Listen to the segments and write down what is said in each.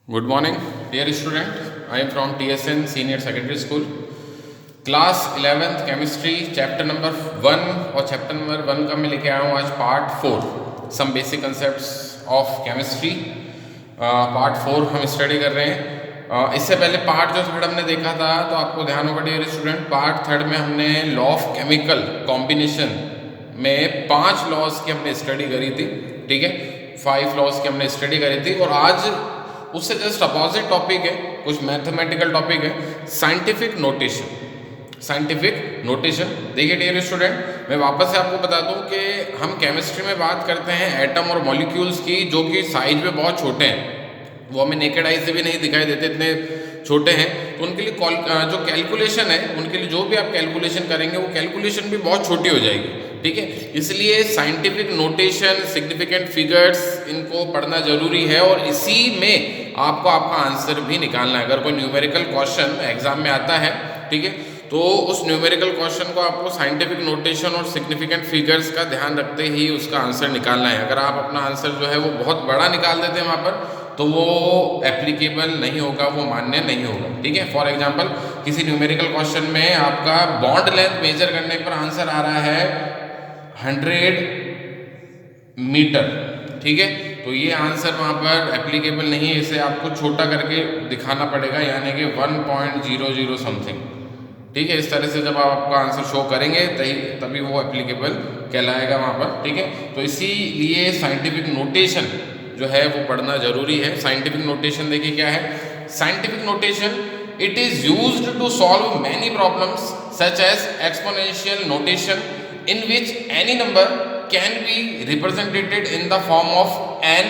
Good morning, dear student. I am from TSN Senior Secondary School. Class 11th chemistry chapter number 1 और chapter number 1 का मैं लेके आया हूँ आज part 4 some basic concepts of chemistry. Part 4 हम study कर रहे हैं। इससे पहले पार्ट जो थर्ड हमने देखा था तो आपको ध्यान होगा डियर स्टूडेंट, पार्ट थर्ड में हमने लॉ ऑफ केमिकल कॉम्बिनेशन में 5 लॉज की हमने स्टडी करी थी। ठीक है, 5 लॉज की हमने स्टडी करी थी और आज उससे जस्ट अपोजिट टॉपिक है, कुछ मैथमेटिकल टॉपिक है, साइंटिफिक नोटेशन। साइंटिफिक नोटेशन देखिए डियर स्टूडेंट, मैं वापस से आपको बता दूं कि हम केमिस्ट्री में बात करते हैं एटम और मॉलिक्यूल्स की, जो कि साइज में बहुत छोटे हैं, वो हमें नेकेड आई से भी नहीं दिखाई देते, इतने छोटे हैं। तो उनके लिए जो कैलकुलेशन है, उनके लिए जो भी आप कैलकुलेशन करेंगे वो कैलकुलेशन भी बहुत छोटी हो जाएगी। ठीक है, इसलिए साइंटिफिक नोटेशन, सिग्निफिकेंट फिगर्स, इनको पढ़ना जरूरी है और इसी में आपको आपका आंसर भी निकालना है। अगर कोई न्यूमेरिकल क्वेश्चन एग्जाम में आता है, ठीक है, तो उस न्यूमेरिकल क्वेश्चन को आपको साइंटिफिक नोटेशन और सिग्निफिकेंट फिगर्स का ध्यान रखते ही उसका आंसर निकालना है। अगर आप अपना आंसर जो है वो बहुत बड़ा निकाल देते हैं वहाँ पर, तो वो एप्लीकेबल नहीं होगा, वो मान्य नहीं होगा। ठीक है, फॉर एग्जांपल किसी न्यूमेरिकल क्वेश्चन में आपका बॉन्ड लेंथ मेजर करने पर आंसर आ रहा है 100 मीटर। ठीक है, तो ये आंसर वहाँ पर एप्लीकेबल नहीं है, इसे आपको छोटा करके दिखाना पड़ेगा, यानी कि 1.00 समथिंग। ठीक है, इस तरह से जब आप आपका आंसर शो करेंगे तभी वो एप्लीकेबल कहलाएगा वहाँ पर। ठीक है, तो इसीलिए साइंटिफिक नोटेशन जो है वो पढ़ना जरूरी है। साइंटिफिक नोटेशन देखिए क्या है। Scientific notation, it is used to solve many problems such as exponential notation in which any number can be represented in the form of n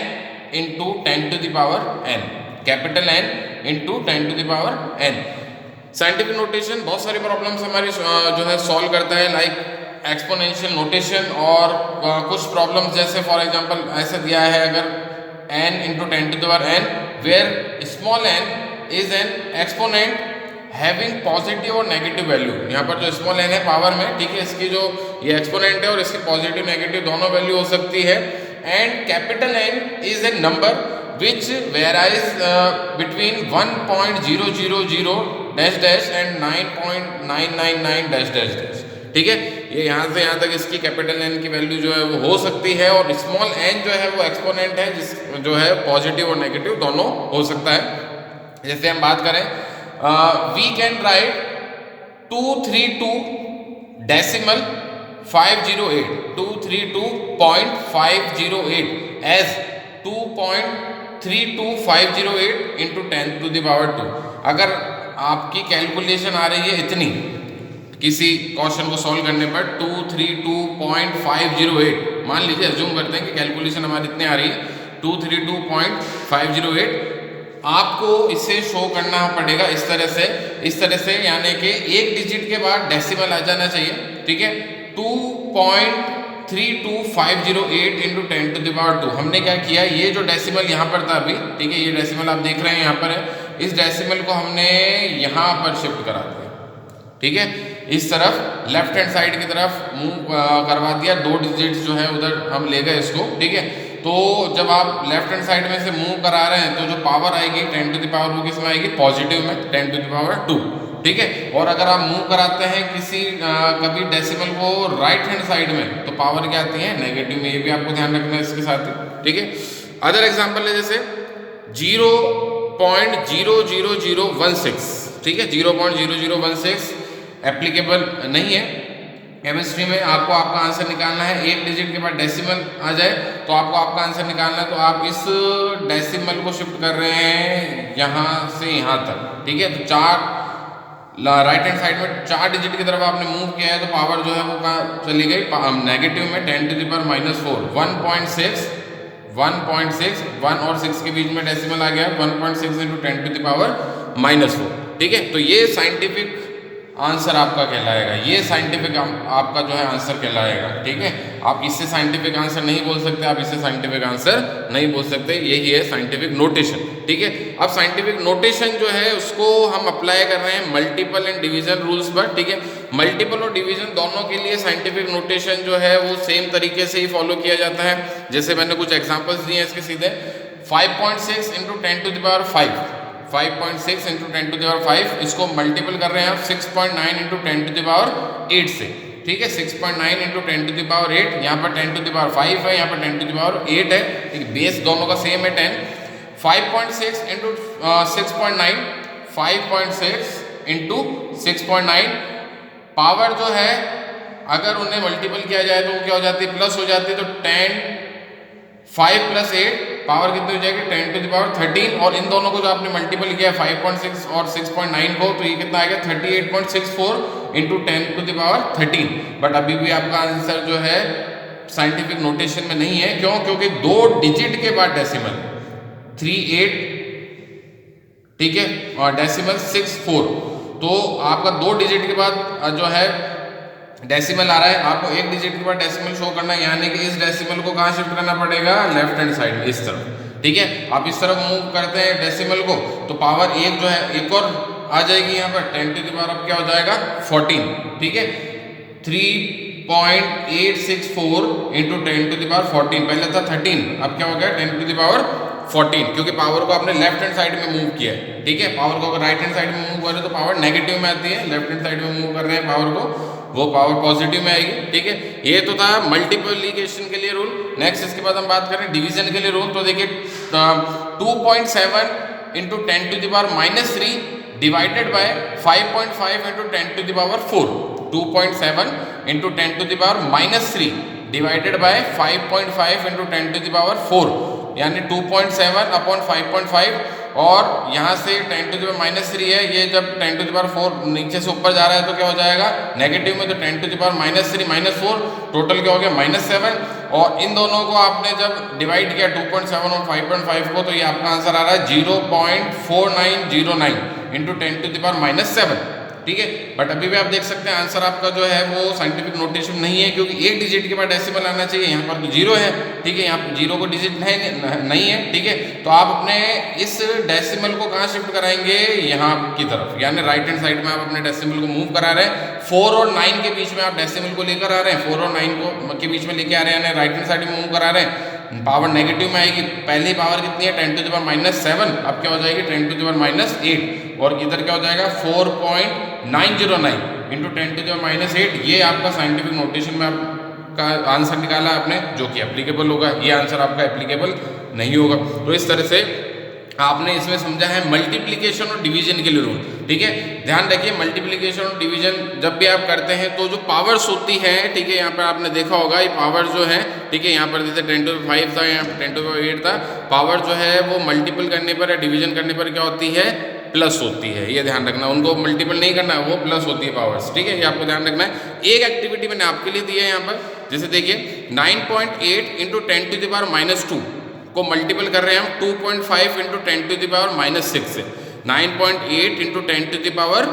into 10 to the power n, capital N into 10 to the power n। Scientific notation बहुत सारी problems हमारी जो है solve करता है, like exponential notation. और कुछ problems जैसे फॉर एग्जांपल ऐसा दिया है, अगर n into 10 to the power n where small n is an exponent having positive और नेगेटिव वैल्यू। यहाँ पर जो स्मॉल n है पावर में, ठीक है, इसकी जो ये एक्सपोनेंट है और इसकी पॉजिटिव नेगेटिव दोनों वैल्यू हो सकती है। And capital N is a number which varies between 1.000 dash dash and 9.999 dash dash dash. ठीक है, ये यहाँ से यहाँ तक इसकी कैपिटल N की वैल्यू जो है वो हो सकती है, और स्मॉल n जो है वो एक्सपोनेंट है जिस जो है पॉजिटिव और नेगेटिव दोनों हो सकता है। जैसे हम बात करें, we can write 232 decimal 508 232.508 as 2.32508 into 10 to the power 2। अगर आपकी कैलकुलेशन आ रही है इतनी, किसी क्वेश्चन को सॉल्व करने पर 232.508, मान लीजिए अज्यूम करते हैं कि कैलकुलेशन हमारी इतनी आ रही है 232.508, आपको इसे शो करना पड़ेगा इस तरह से, यानी कि एक डिजिट के बाद डेसिमल आ जाना चाहिए। ठीक है, 2.32508 इंटू 10 to the power 2। हमने क्या किया, ये जो डेसिमल यहाँ पर था अभी, ठीक है, ये डेसिमल आप देख रहे हैं यहाँ पर है, इस डेसिमल को हमने यहाँ पर शिफ्ट करा दिया। ठीक है, इस तरफ लेफ्ट हैंड साइड की तरफ मूव करवा दिया, 2 डिजिट्स जो है उधर हम ले गए इसको। ठीक है, तो जब आप लेफ्ट हैंड साइड में से मूव करा रहे हैं तो जो पावर आएगी 10 to the power वो किस में आएगी, पॉजिटिव में, 10 to the power 2। ठीक है, और अगर आप मूव कराते हैं किसी कभी डेसिमल को राइट हैंड साइड में तो पावर क्या आती है, नेगेटिव में। ये भी आपको ध्यान रखना है इसके साथ ही। ठीक है, अदर एग्जाम्पल है जैसे 0.00016। ठीक है, 0.0016 एप्लीकेबल नहीं है केमिस्ट्री में। आपको आपका आंसर निकालना है, एक डिजिट के बाद डेसिमल आ जाए तो आपको आपका आंसर निकालना है, तो आप इस डेसिमल को शिफ्ट कर रहे हैं यहाँ से यहाँ तक। ठीक है, तो 4 राइट हैंड साइड में 4 डिजिट की तरफ आपने मूव किया है, तो पावर जो है वो कहाँ चली गई, नेगेटिव में, 10 to the power -4, 1.6 1 और 6 के बीच में डेसिमल आ गया, 1.6 into 10 to the power -4। ठीक है, तो ये साइंटिफिक आंसर आपका कहलाएगा, ये साइंटिफिक आपका जो है आंसर कहलाएगा। ठीक है, आप इससे साइंटिफिक आंसर नहीं बोल सकते, आप इससे साइंटिफिक आंसर नहीं बोल सकते, यही है साइंटिफिक नोटेशन। ठीक है, अब साइंटिफिक नोटेशन जो है उसको हम अप्लाई कर रहे हैं मल्टीपल एंड डिवीजन रूल्स पर। ठीक है, मल्टीपल और डिवीजन दोनों के लिए साइंटिफिक नोटेशन जो है वो सेम तरीके से ही फॉलो किया जाता है। जैसे मैंने कुछ एग्जाम्पल्स दिए हैं इसके सीधे। 5.6 into 10 to the power 5, 5.6 into 10 to the power 5, इसको मल्टीपल कर रहे हैं आप 6.9 इंटू 10 टू द पावर 8 से, ठीक है। 6.9 इंटू 10 टू द पावर 8, यहाँ पर 10 टू द पावर 5 है, यहाँ पर 10 टू द पावर 8 है, ठीक है। बेस दोनों का सेम है 10। 5.6 इंटू 6.9, 5.6 इंटू 6.9, पावर जो है अगर उन्हें मल्टीपल किया जाए तो वो क्या हो जाती है, प्लस हो जाती है। तो 10, 5 प्लस 8 पावर कितनी हो जाएगी, 10 टू द पावर 13। और इन दोनों को जो आपने मल्टीपल किया 5.6 और 6.9 को, तो ये कितना आएगा 38.64 into 10 to the power 13। But अभी भी आपका आंसर जो है साइंटिफिक नोटेशन में नहीं है, क्यों? क्योंकि 2 डिजिट के बाद डेसिमल 38, ठीक है, और डेसिमल 64, तो आपका 2 डिजिट के बाद जो है डेसिमल आ रहा है, आपको 1 डिजिट के बाद डेसिमल शो करना है, यानी कि इस डेसिमल को कहाँ शिफ्ट करना पड़ेगा, लेफ्ट हैंड साइड में, इस तरफ, ठीक है। आप इस तरफ मूव करते हैं डेसिमल को, तो पावर 1 जो है एक और आ जाएगी यहाँ पर, 10 टू द पावर अब क्या हो जाएगा 14, ठीक है। 3.864 इंटू 10 टू द पावर 14, पहले था 13, अब क्या हो गया 10 टू द पावर 14, क्योंकि पावर को आपने लेफ्ट हैंड साइड में मूव किया है, ठीक है। पावर को अगर राइट हैंड साइड में मूव कर रहे हो तो पावर नेगेटिव में आती है, लेफ्ट हैंड साइड में मूव कर रहे हैं पावर को, वो पावर पॉजिटिव में आएगी, ठीक है। ये तो था मल्टीप्लिकेशन के लिए रूल। नेक्स्ट इसके बाद हम बात करें डिवीजन के लिए रूल, तो देखिए 2.7 into 10 to the power -3 divided by 5.5 into 10 to the power 4, 2.7 into 10 to the power -3 divided by 5.5 into 10 to the power 4, यानी 2.7 अपॉन 5.5, और यहाँ से 10 टू द पावर -3 है, ये जब 10 टू द पावर 4 नीचे से ऊपर जा रहा है तो क्या हो जाएगा नेगेटिव में, तो 10 टू द पावर -3 -4, टोटल क्या हो गया -7। और इन दोनों को आपने जब डिवाइड किया 2.7 और 5.5 को, तो ये आपका आंसर आ रहा है 0.4909 इंटू 10 टू द पावर -7, ठीक है। बट अभी भी आप देख सकते हैं आंसर आपका जो है वो साइंटिफिक नोटेशन नहीं है, क्योंकि 1 डिजिट के बाद डेसिमल आना चाहिए, यहाँ पर तो 0 है, ठीक है, यहाँ पर 0 को डिजिट नहीं है, ठीक है। तो आप अपने इस डेसिमल को कहाँ शिफ्ट कराएंगे, यहाँ की तरफ, यानी राइट हैंड साइड में आप अपने डेसिमल को मूव करा रहे हैं। 4 और 9 के बीच में आप डेसिमल को लेकर आ रहे हैं, 4 और 9 को के बीच में लेके आ रहे हैं, यानी राइट हैंड साइड में मूव करा रहे हैं। पावर नेगेटिव में आएगी, पहली पावर कितनी है 10 टू द पावर -7, अब क्या हो जाएगी 10 टू द पावर -8, और इधर क्या हो जाएगा 4.909 इंटू 10 टू द पावर -8। ये आपका साइंटिफिक नोटेशन में आपका आंसर निकाला आपने, जो कि एप्लीकेबल होगा। ये आंसर आपका एप्लीकेबल नहीं होगा। तो इस तरह से आपने इसमें समझा है मल्टीप्लिकेशन और डिवीजन के लिए रूल, ठीक है। ध्यान रखिए मल्टीप्लिकेशन और डिवीजन जब भी आप करते हैं तो जो पावर्स होती हैं, ठीक है, यहाँ पर आपने देखा होगा ये पावर जो है, ठीक है, यहाँ पर जैसे 10 टू द पावर 5 था, यहाँ पर 10 टू द पावर 8 था, पावर जो है वो मल्टीपल करने पर या डिवीजन करने पर क्या होती है, प्लस होती है। ये ध्यान रखना, उनको मल्टीपल नहीं करना, वो प्लस होती है पावर्स, ठीक है, ये आपको ध्यान रखना है। एक एक्टिविटी मैंने आपके लिए दी है यहाँ पर, जैसे देखिए 9.8 इंटू 10 टू द पावर -2 को मल्टीपल कर रहे हैं हम 2.5 इंटू 10 टू द पावर -6 से। 9.8 इंटू 10 टू द पावर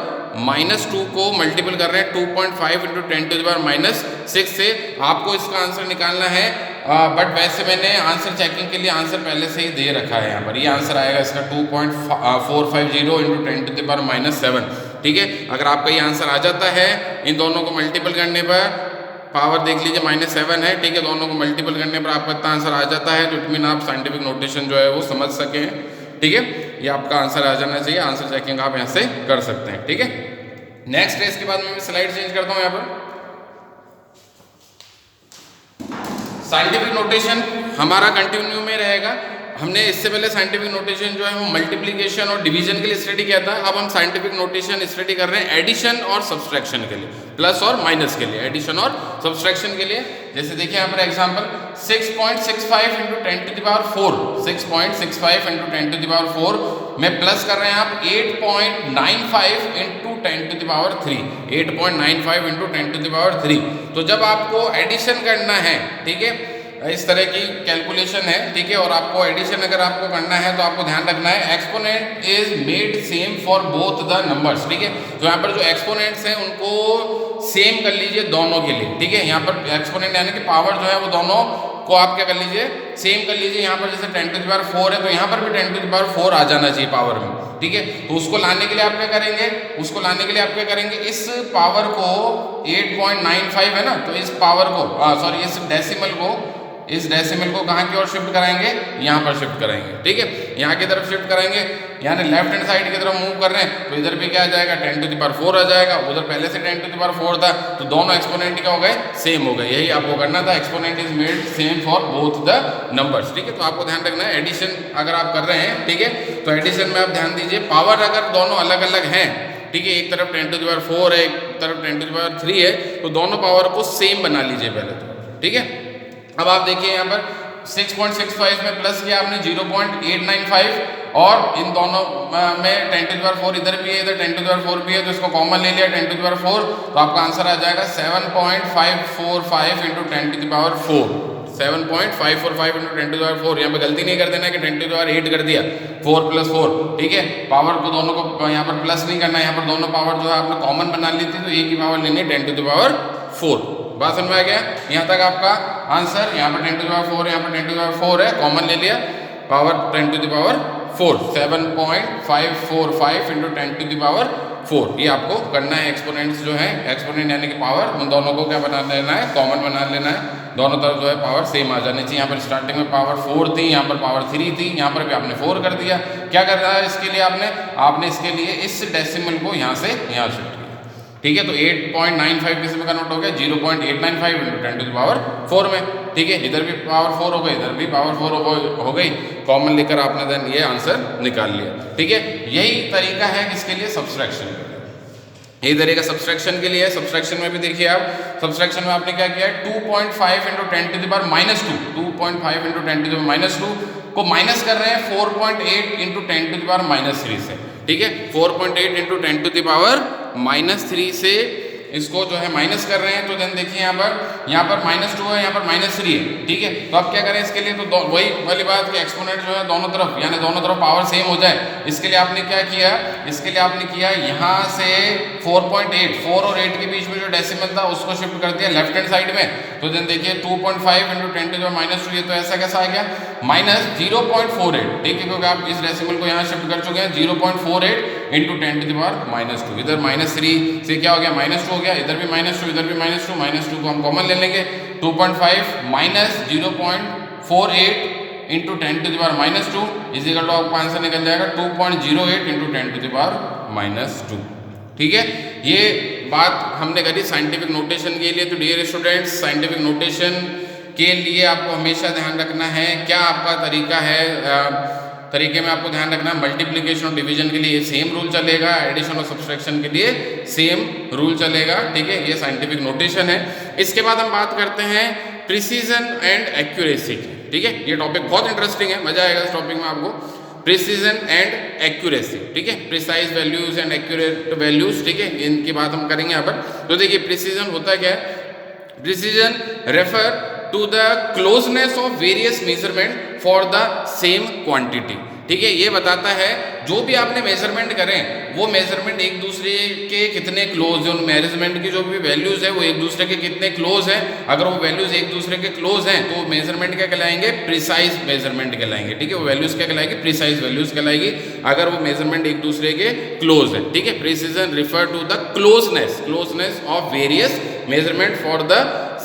-2 को मल्टीपल कर रहे हैं 2.5 इंटू 10 टू द पावर -6 से। आपको इसका आंसर निकालना है, बट वैसे मैंने आंसर चेकिंग के लिए आंसर पहले से ही दे रखा है यहाँ पर। ये आंसर आएगा इसका 2.450 इंटू 10 टू द पावर -7, ठीक है। अगर आपका ये आंसर आ जाता है इन दोनों को मल्टीपल करने पर, पावर देख लीजिए -7 है, ठीक है, दोनों को मल्टीपल करने पर आपका इतना आंसर आ जाता है, तो इट मीन आप साइंटिफिक नोटेशन जो है वो समझ सके हैं, ठीक है। ये आपका आंसर आ जाना चाहिए, आंसर चेकिंग आप यहाँ से कर सकते हैं, ठीक है। नेक्स्ट है, इसके बाद मैं स्लाइड चेंज करता हूँ यहाँ पर। साइंटिफिक नोटेशन हमारा कंटिन्यू में रहेगा। हमने इससे पहले साइंटिफिक नोटेशन जो है वो मल्टीप्लिकेशन और डिवीजन के लिए स्टडी किया था। अब हम साइंटिफिक नोटेशन स्टडी कर रहे हैं एडिशन और सब्सट्रैक्शन के लिए, प्लस और माइनस के लिए, एडिशन और सब्सट्रैक्शन के लिए। जैसे देखिए यहाँ पर example 6.65 into 10 to the power 4, 6.65 into 10 to the power 4 में प्लस कर रहे हैं आप 8.95 into 10 to the power 3, 8.95 into 10 to the power 3। तो जब आपको एडिशन करना है, ठीक है, इस तरह की कैलकुलेशन है, ठीक है, और आपको एडिशन अगर आपको करना है तो आपको ध्यान रखना है exponent is made same for both the numbers, ठीक है। तो यहाँ पर जो एक्सपोनेंट्स हैं उनको सेम कर लीजिए दोनों के लिए, ठीक है। यहाँ पर एक्सपोनेंट यानी कि पावर जो है वो दोनों को आप क्या कर लीजिए, सेम कर लीजिए। यहाँ पर जैसे 10 टू द पावर 4 है तो यहाँ पर भी 10 टू द पावर 4 आ जाना चाहिए पावर में, ठीक है। तो उसको लाने के लिए आप क्या करेंगे, उसको लाने के लिए आप क्या करेंगे, इस पावर को 8.95 है ना, तो इस पावर को इस डेसिमल को, इस डेसिमल को कहाँ की ओर शिफ्ट कराएंगे, यहाँ पर शिफ्ट करेंगे, ठीक है, यहाँ की तरफ शिफ्ट करेंगे, यानी लेफ्ट हैंड साइड की तरफ मूव कर रहे हैं तो इधर भी क्या आ जाएगा 10 टू द पावर 4 आ जाएगा, उधर पहले से 10 टू द पावर 4 था तो दोनों एक्सपोनेंट क्या हो गए, सेम हो गए। यही आपको करना था, exponent is made same for both the numbers, ठीक है। तो आपको ध्यान रखना है एडिशन अगर आप कर रहे हैं, ठीक है, तो एडिशन में आप ध्यान दीजिए पावर अगर दोनों अलग अलग हैं, ठीक है, एक तरफ 10 टू द पावर 4 है, एक तरफ 10 टू द पावर 3 है, तो दोनों पावर को सेम बना लीजिए पहले तो, ठीक है। अब आप देखिए यहाँ पर 6.65 में प्लस किया आपने 0.895 और इन दोनों में 10 टू द पावर 4 इधर भी है, इधर 10 टू द पावर 4 भी है, तो इसको कॉमन ले लिया 10 टू द पावर 4, तो आपका आंसर आ जाएगा 7.545 into 10 to the power 4, 7.545 into 10 to the power 4। यहाँ पे गलती नहीं कर देना कि 10 टू द पावर 8 कर दिया, 4 प्लस 4, ठीक है, पावर को दोनों को यहाँ पर प्लस नहीं करना है, यहाँ पर दोनों पावर जो है आपने कॉमन बना ली थी, तो एक ही पावर लेनी है 10 टू द पावर 4। बात समझ में आ गया, यहाँ तक आपका आंसर, यहाँ पर 10 टू द पावर 4, यहाँ पर 10 टू द पावर 4 है, कॉमन ले लिया, power 10 to the power 4, 7.545 into 10 to the power 4। ये आपको करना है, एक्सपोनेंट्स जो है, एक्सपोनेंट यानी कि पावर, उन दोनों को क्या बना लेना है, कॉमन बना लेना है, दोनों तरफ जो है पावर सेम आ जानी चाहिए। यहाँ पर स्टार्टिंग में पावर 4 थी, यहाँ पर पावर 3 थी, यहाँ पर भी आपने 4 कर दिया। क्या कर रहा है इसके लिए आपने इसके लिए इस डेसिमल को यहाँ से यहाँ शिफ्ट किया, ठीक है, तो 8.95 किस में कन्वर्ट हो गया, 0.895 इंटू 10 टू द पावर 4 में, ठीक है, इधर भी पावर 4 हो गई, इधर भी पावर 4 हो गई, कॉमन लेकर आपने देन ये आंसर निकाल लिया, ठीक है। यही तरीका है किसके लिए, सब्सट्रैक्शन के लिए, यही तरीका सब्सट्रैक्शन के लिए है। सब्सट्रैक्शन में भी देखिए आप, सब्सट्रैक्शन में आपने क्या किया है, 2.5 into 10 to the power -2, 2.5 into 10 to the power -2 को माइनस कर रहे हैं 4.8 इंटू 10 टू द पावर -3 से, ठीक है, 4.8 इंटू 10 टू द पावर -3 से इसको जो है माइनस कर रहे हैं, तो देन देखिए यहाँ पर -2 है, यहाँ पर -3 है, ठीक है। तो अब क्या करें इसके लिए, तो वही वाली बात कि एक्सपोनेंट जो है दोनों तरफ, यानी दोनों तरफ पावर सेम हो जाए, इसके लिए आपने क्या किया, इसके लिए आपने किया यहाँ से 4.8, 4 और 8 के बीच में जो डेसिमल था उसको शिफ्ट कर दिया लेफ्ट हैंड साइड में, तो देन देखिए 2.5 इंटू 10 टू द पावर -2, ये तो ऐसा कैसा आ गया, -0.48, ठीक है, क्योंकि आप इस डेसिमल को यहाँ शिफ्ट कर चुके हैं, 0.48 इंटू 10 टू द पावर -2, इधर -3 से क्या हो गया, -2 हो गया, इधर भी -2, इधर भी -2 को हम कॉमन ले लेंगे, 2.5 minus 0.48 into 10 to the power -2 is equal to आपका आंसर निकल जाएगा 2.08 इंटू 10 टू द पावर -2, ठीक है। ये बात हमने करी साइंटिफिक नोटेशन के लिए। तो डियर स्टूडेंट्स, साइंटिफिक नोटेशन के लिए आपको हमेशा ध्यान रखना है, क्या आपका तरीका है, तरीके में आपको ध्यान रखना है, मल्टीप्लिकेशन और डिवीजन के लिए सेम रूल चलेगा, एडिशन और सब्सट्रैक्शन के लिए सेम रूल चलेगा, ठीक है, ये साइंटिफिक नोटेशन है। इसके बाद हम बात करते हैं प्रिसीजन एंड एक्यूरेसी, ठीक है, ये टॉपिक बहुत इंटरेस्टिंग है, मजा आएगा इस टॉपिक में आपको। प्रिसीजन एंड एक्यूरेसी, ठीक है, precise values and accurate values, ठीक है, इनकी बात हम करेंगे यहाँ पर। तो देखिए प्रिसीजन होता क्या है, precision refer to the closeness of various measurement for the same quantity, ठीक है, ये बताता है जो भी आपने मेजरमेंट करें वो मेजरमेंट एक दूसरे के कितने क्लोज है, उन मेजरमेंट की जो भी वैल्यूज है वो एक दूसरे के कितने क्लोज हैं। अगर वो वैल्यूज एक दूसरे के क्लोज हैं तो मेजरमेंट क्या कहलाएंगे, प्रिसाइज मेजरमेंट कहलाएंगे, ठीक है, वो वैल्यूज क्या कहलाएगी, प्रिसाइज वैल्यूज कहलाएगी अगर वो मेजरमेंट एक दूसरे के क्लोज है, ठीक है। Precision refer to the closeness of various measurement for the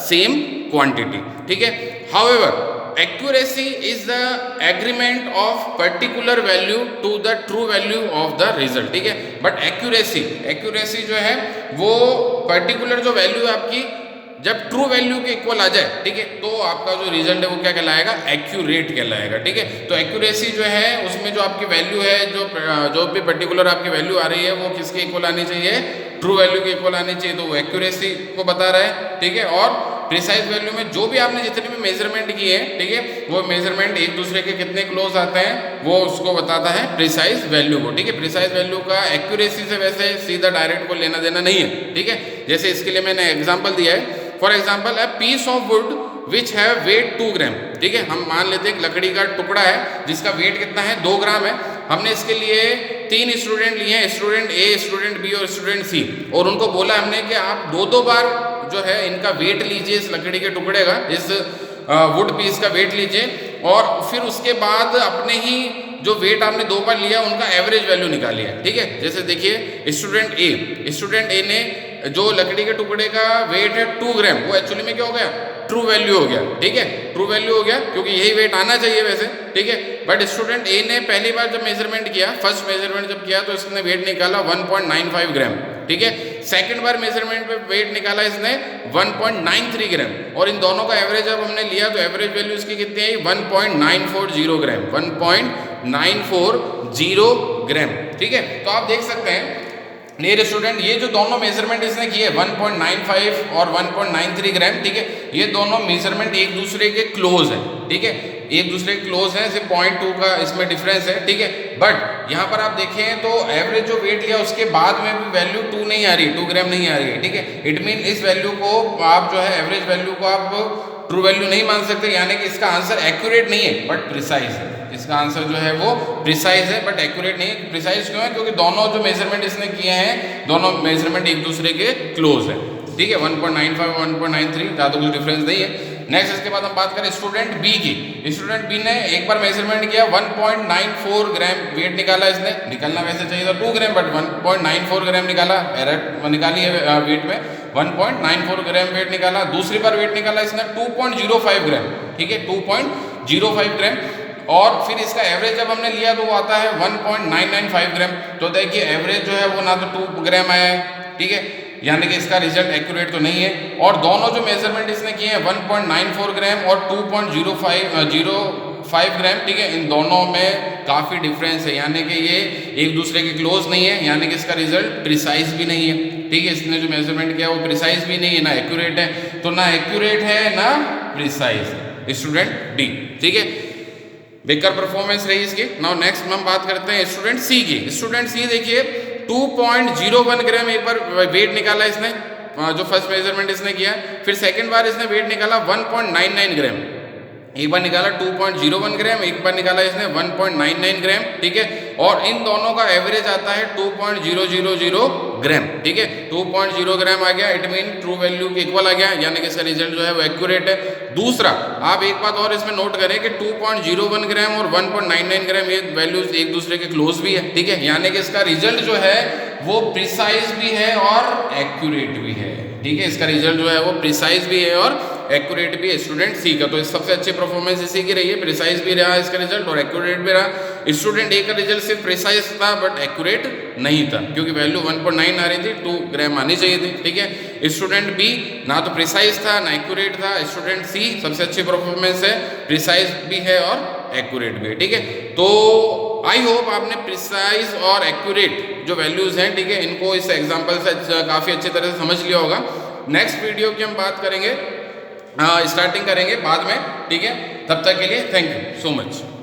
same quantity, ठीक है। However accuracy is the agreement of particular value to the true value of the result, ठीक है। बट accuracy जो है वो particular जो वैल्यू है आपकी जब ट्रू वैल्यू के इक्वल आ जाए, ठीक है, तो आपका जो रिजल्ट है वो क्या कहलाएगा, एक्यूरेट कहलाएगा, ठीक है। तो एक्यूरेसी जो है उसमें जो आपकी वैल्यू है, जो भी पर्टिकुलर आपकी वैल्यू आ रही है वो किसके इक्वल आनी चाहिए, ट्रू वैल्यू के इक्वल आनी चाहिए, तो वो एक्यूरेसी को बता रहा है, ठीक है। और प्रिसाइज वैल्यू में जो भी आपने जितने भी मेजरमेंट किए हैं, ठीक है, वो मेजरमेंट एक दूसरे के कितने क्लोज आते हैं वो उसको बताता है प्रिसाइज वैल्यू को, ठीक है। प्रिसाइज वैल्यू का एक्यूरेसी से वैसे सीधा डायरेक्ट को लेना देना नहीं है, ठीक है। जैसे इसके लिए मैंने एग्जाम्पल दिया है, for example a piece of wood which have weight 2 gram, ठीक है, हम मान लेते हैं एक लकड़ी का टुकड़ा है जिसका वेट कितना है, 2 ग्राम है। हमने इसके लिए 3 स्टूडेंट लिए हैं, स्टूडेंट ए, स्टूडेंट बी और स्टूडेंट सी, और उनको बोला हमने कि आप 2-2 बार जो है इनका वेट लीजिए, इस लकड़ी के टुकड़े का, इस वुड पीस का वेट लीजिए, और फिर उसके बाद अपने ही जो वेट आपने 2 बार लिया उनका एवरेज वैल्यू निकालिए, ठीक है। जैसे देखिए स्टूडेंट ए ने जो लकड़ी के टुकड़े का वेट है 2 ग्राम, वो एक्चुअली में क्या हो गया ट्रू वैल्यू हो गया, ठीक है, ट्रू वैल्यू हो गया क्योंकि यही वेट आना चाहिए वैसे, ठीक है। बट स्टूडेंट ए ने पहली बार जब मेजरमेंट किया, फर्स्ट मेजरमेंट जब किया तो इसने वेट निकाला 1.95 ग्राम, ठीक है। सेकंड बार मेजरमेंट पे वेट निकाला इसने 1.93 ग्राम, और इन दोनों का एवरेज जब हमने लिया तो एवरेज वैल्यू इसकी कितनी आई 1.940 ग्राम, 1.940 ग्राम, ठीक है। तो आप देख सकते हैं डियर स्टूडेंट, ये जो दोनों मेजरमेंट इसने किए 1.95 और 1.93 ग्राम, ठीक है, ये दोनों मेजरमेंट एक दूसरे के क्लोज है, ठीक है, एक दूसरे के क्लोज है, सिर्फ 0.2 का इसमें डिफरेंस है, ठीक है। बट यहाँ पर आप देखें तो एवरेज जो वेट लिया उसके बाद में भी वैल्यू 2 नहीं आ रही, 2 ग्राम नहीं आ रही है, ठीक है। इट मीन इस वैल्यू को आप जो है एवरेज वैल्यू को आप ट्रू वैल्यू नहीं मान सकते, यानी कि इसका आंसर एक्यूरेट नहीं है बट प्रिसाइज है। इसका आंसर जो है वो प्रिसाइज है बट एक्यूरेट नहीं है। प्रिसाइज क्यों है? क्योंकि दोनों जो मेजरमेंट इसने किए हैं दोनों मेजरमेंट एक दूसरे के क्लोज है, ठीक है, 1.95 1.93, ज़्यादा कुछ डिफरेंस नहीं है। नेक्स्ट इसके बाद हम बात करें स्टूडेंट बी की। स्टूडेंट बी ने एक बार मेजरमेंट किया 1.94 ग्राम वेट निकाला, इसने निकलना वैसे चाहिए था 2 ग्राम बट 1.94 ग्राम निकाला, एरर निकाली है वेट में 1.94 ग्राम वेट निकाला। दूसरी बार वेट निकाला इसने 2.05 ग्राम, ठीक है, 2.05 ग्राम, और फिर इसका एवरेज जब हमने लिया तो वो आता है 1.995 ग्राम। तो देखिए एवरेज जो है वो ना तो 2 ग्राम आया है, ठीक है, यानी कि इसका रिजल्ट एक्यूरेट तो नहीं है। और दोनों जो मेजरमेंट इसने किए हैं 1.94 ग्राम और 2.05 ग्राम, ठीक है, इन दोनों में काफ़ी डिफरेंस है, यानी कि ये एक दूसरे के क्लोज नहीं है, यानी कि इसका रिजल्ट प्रिसाइज भी नहीं है, ठीक है। इसने जो मेजरमेंट किया वो प्रिसाइज भी नहीं है, ना एक्यूरेट है, तो ना एक्यूरेट है ना प्रिसाइज है, स्टूडेंट डी, ठीक है। बेकार परफॉर्मेंस रही इसकी। नाउ नेक्स्ट हम बात करते हैं स्टूडेंट सी की। स्टूडेंट सी देखिए 2.01 ग्राम एक बार वेट निकाला इसने, जो फर्स्ट मेजरमेंट इसने किया, फिर सेकंड बार इसने वेट निकाला 1.99 ग्राम, एक बार निकाला 2.01 ग्राम, एक बार निकाला इसने 1.99 ग्राम, ठीक है, और इन दोनों का एवरेज आता है 2.000 ग्राम, ठीक है, 2.0 ग्राम आ गया, इट मीन ट्रू वैल्यू के इक्वल आ गया, यानी कि इसका रिजल्ट जो है वो एक्यूरेट है। दूसरा आप एक बात और इसमें नोट करें कि 2.01 ग्राम और 1.99 ग्राम ये वैल्यूज एक दूसरे के क्लोज भी है, ठीक है, यानी कि इसका रिजल्ट जो है वो प्रिसाइज भी है और एक्यूरेट भी है, ठीक है, इसका रिजल्ट जो है वो प्रिसाइज भी है और एक्यूरेट भी है स्टूडेंट सी का। तो सबसे अच्छी परफॉर्मेंस इसी की रही है, प्रिसाइज भी रहा इसका रिजल्ट और एक्यूरेट भी रहा। स्टूडेंट ए का रिजल्ट सिर्फ प्रिसाइज था बट एक्यूरेट नहीं था, क्योंकि वैल्यू 1.9 आ रही थी, 2 ग्राम आनी चाहिए थी, ठीक है। स्टूडेंट बी ना तो प्रिसाइज था ना एक्यूरेट था। स्टूडेंट सी सबसे अच्छी परफॉर्मेंस है, प्रिसाइज भी है और एक्यूरेट भी है, ठीक है। तो आई होप आपने प्रिसाइज और एक्यूरेट जो वैल्यूज हैं, ठीक है, इनको इस एग्जाम्पल से काफ़ी अच्छी तरह से समझ लिया होगा। नेक्स्ट वीडियो की हम बात करेंगे, स्टार्टिंग करेंगे बाद में, ठीक है। तब तक के लिए थैंक यू सो मच।